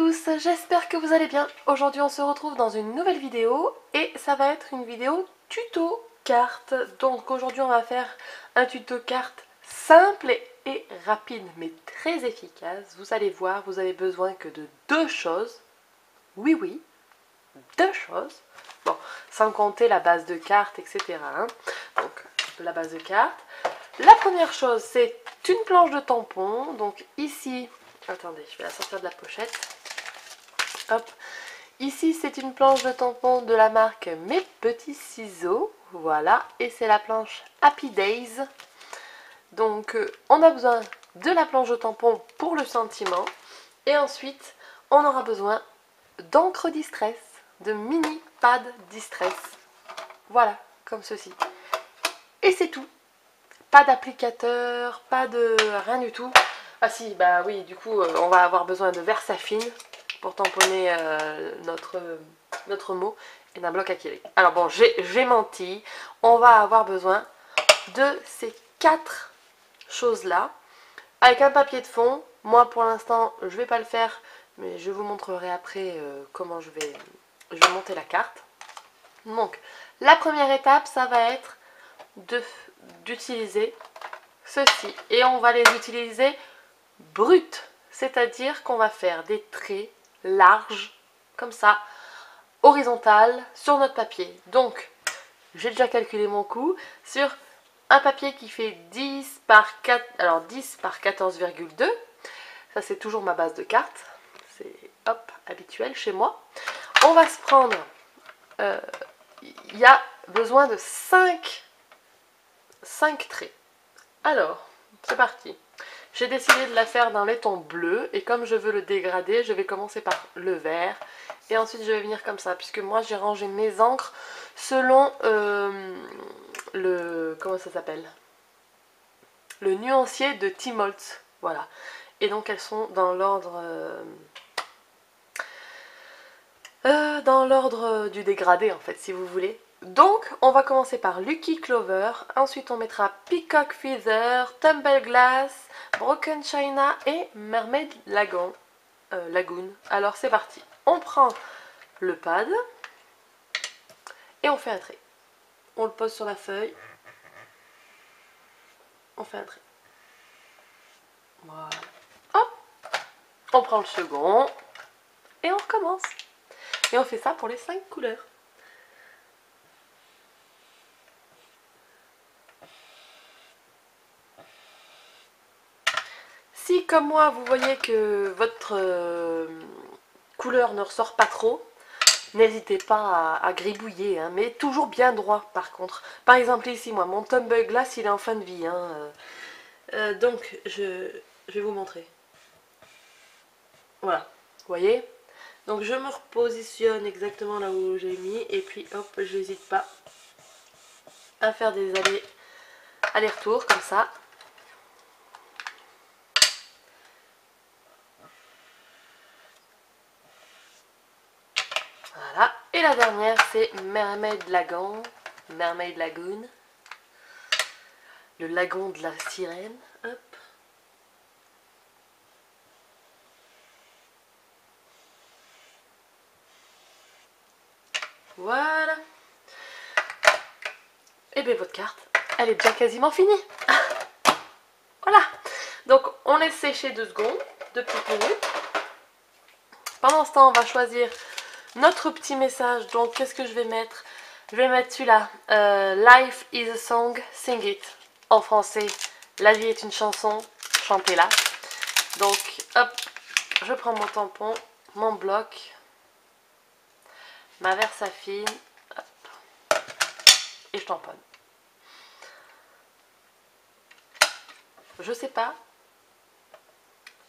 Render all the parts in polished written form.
tous, j'espère que vous allez bien. Aujourd'hui on se retrouve dans une nouvelle vidéo et ça va être une vidéo tuto carte. Donc aujourd'hui on va faire un tuto carte simple et rapide mais très efficace. Vous allez voir, vous avez besoin que de deux choses. Oui, deux choses. Bon, sans compter la base de cartes, etc. Donc la base de cartes. La première chose c'est une planche de tampon. Donc ici... Attendez, je vais la sortir de la pochette. Hop. Ici, c'est une planche de tampon de la marque Mes Petits Ciseaux. Voilà. Et c'est la planche Happy Days. Donc, on a besoin de la planche de tampon pour le sentiment. Et ensuite, on aura besoin d'encre distress, de mini pad distress. Voilà, comme ceci. Et c'est tout. Pas d'applicateur, pas de rien du tout. Ah si, bah oui, du coup, on va avoir besoin de Versafine pour tamponner notre mot et d'un bloc acrylique. Alors bon, j'ai menti. On va avoir besoin de ces quatre choses-là. Avec un papier de fond. Moi, pour l'instant, je ne vais pas le faire, mais je vous montrerai après comment je vais monter la carte. Donc, la première étape, ça va être d'utiliser ceci. Et on va les utiliser brutes, c'est-à-dire qu'on va faire des traits larges, comme ça, horizontales, sur notre papier. Donc, j'ai déjà calculé mon coût sur un papier qui fait 10 par 4, alors 10 par 14,2. Ça, c'est toujours ma base de carte. C'est, hop, habituel chez moi. On va se prendre... Il y a besoin de 5 traits. Alors, c'est parti. J'ai décidé de la faire d'un laiton bleu et comme je veux le dégrader, je vais commencer par le vert et ensuite je vais venir comme ça puisque moi j'ai rangé mes encres selon comment ça s'appelle, le nuancier de T-Moltz, voilà. Et donc elles sont dans l'ordre du dégradé en fait, si vous voulez. Donc on va commencer par Lucky Clover, ensuite on mettra Peacock Feather, Tumble Glass, Broken China et Mermaid Lagoon. Alors c'est parti, on prend le pad et on fait un trait. On le pose sur la feuille, on fait un trait. Voilà. Hop, on prend le second et on recommence. Et on fait ça pour les 5 couleurs. Si comme moi vous voyez que votre couleur ne ressort pas trop, n'hésitez pas à gribouiller, hein, mais toujours bien droit par contre. Par exemple ici, moi, mon Tumble Glass, il est en fin de vie. Donc, je vais vous montrer. Voilà, vous voyez? Donc je me repositionne exactement là où j'ai mis, et puis hop, je n'hésite pas à faire des allers-retours comme ça. Voilà, et la dernière c'est Mermaid Lagoon, le lagon de la sirène. Hop. Voilà. Et bien votre carte, elle est déjà quasiment finie. Voilà. Donc on laisse sécher 2 secondes, 2 petites minutes. Pendant ce temps, on va choisir notre petit message. Donc qu'est-ce que je vais mettre? Je vais mettre celui-là. Life is a song, sing it. En français, la vie est une chanson, chantez-la. Donc hop, je prends mon tampon, mon bloc, ma Versafine, hop, et je tamponne. Je sais pas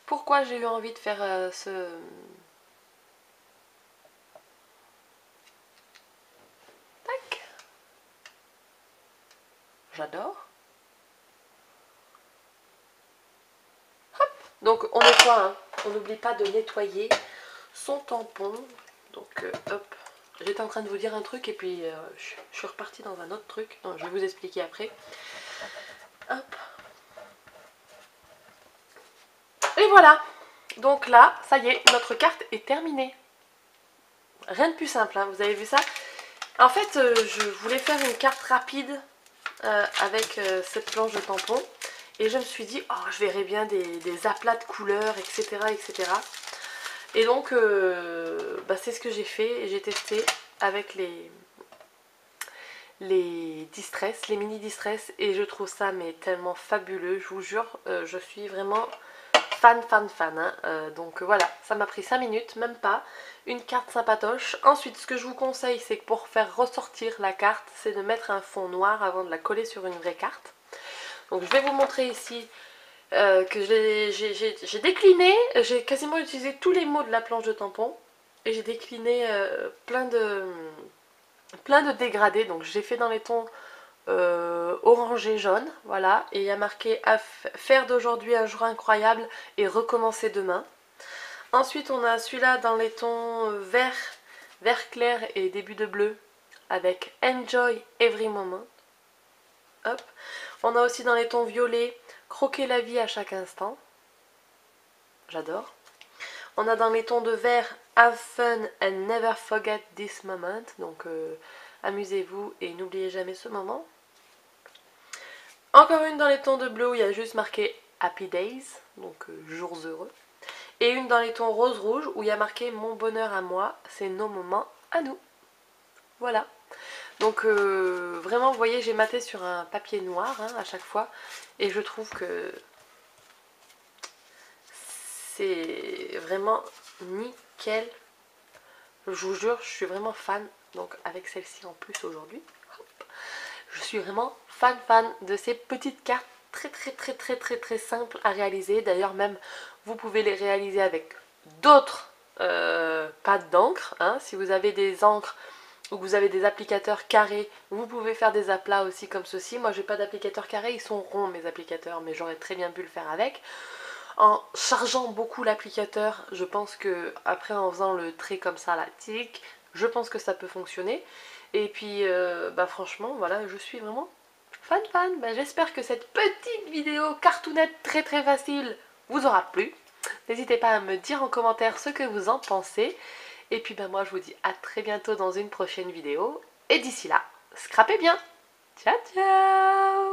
pourquoi j'ai eu envie de faire Tac. J'adore. Hop. Donc on nettoie, hein. On n'oublie pas de nettoyer son tampon. Donc hop. J'étais en train de vous dire un truc et puis je suis repartie dans un autre truc. Non, je vais vous expliquer après. Hop. Et voilà. Donc là, ça y est, notre carte est terminée. Rien de plus simple, hein, vous avez vu ça? En fait, je voulais faire une carte rapide avec cette planche de tampon. Et je me suis dit, oh, je verrais bien des aplats de couleurs, etc. etc. Et donc, c'est ce que j'ai fait. J'ai testé avec les distress, les mini distress. Et je trouve ça mais tellement fabuleux. Je vous jure, je suis vraiment fan. Hein. Donc voilà, ça m'a pris 5 minutes, même pas. Une carte sympatoche. Ensuite, ce que je vous conseille, c'est que pour faire ressortir la carte, c'est de mettre un fond noir avant de la coller sur une vraie carte. Donc je vais vous montrer ici que j'ai décliné, j'ai quasiment utilisé tous les mots de la planche de tampon. Et j'ai décliné plein de dégradés. Donc j'ai fait dans les tons orange et jaune, voilà. Et il y a marqué faire d'aujourd'hui un jour incroyable et recommencer demain. Ensuite on a celui-là dans les tons vert clair et début de bleu avec Enjoy Every Moment. Hop. On a aussi dans les tons violets Croquer la vie à chaque instant. J'adore. On a dans les tons de vert Have fun and never forget this moment. Donc amusez-vous et n'oubliez jamais ce moment. Encore une dans les tons de bleu où il y a juste marqué Happy Days, donc jours heureux. Et une dans les tons rose-rouge où il y a marqué Mon bonheur à moi, c'est nos moments à nous. Voilà. Donc vraiment, vous voyez, j'ai maté sur un papier noir hein, à chaque fois. Et je trouve que c'est vraiment nickel. Je vous jure, je suis vraiment fan. Donc avec celle-ci en plus aujourd'hui. Je suis vraiment fan de ces petites cartes très simples à réaliser. D'ailleurs même vous pouvez les réaliser avec d'autres pâtes d'encre. Hein. Si vous avez des encres ou que vous avez des applicateurs carrés, vous pouvez faire des aplats aussi comme ceci. Moi j'ai pas d'applicateur carré, ils sont ronds mes applicateurs, mais j'aurais très bien pu le faire avec. En chargeant beaucoup l'applicateur, je pense que après en faisant le trait comme ça, la tic, je pense que ça peut fonctionner. Et puis franchement, voilà, je suis vraiment fan. J'espère que cette petite vidéo cartoonette très facile vous aura plu. N'hésitez pas à me dire en commentaire ce que vous en pensez. Et puis moi je vous dis à très bientôt dans une prochaine vidéo. Et d'ici là, scrapez bien. Ciao ciao.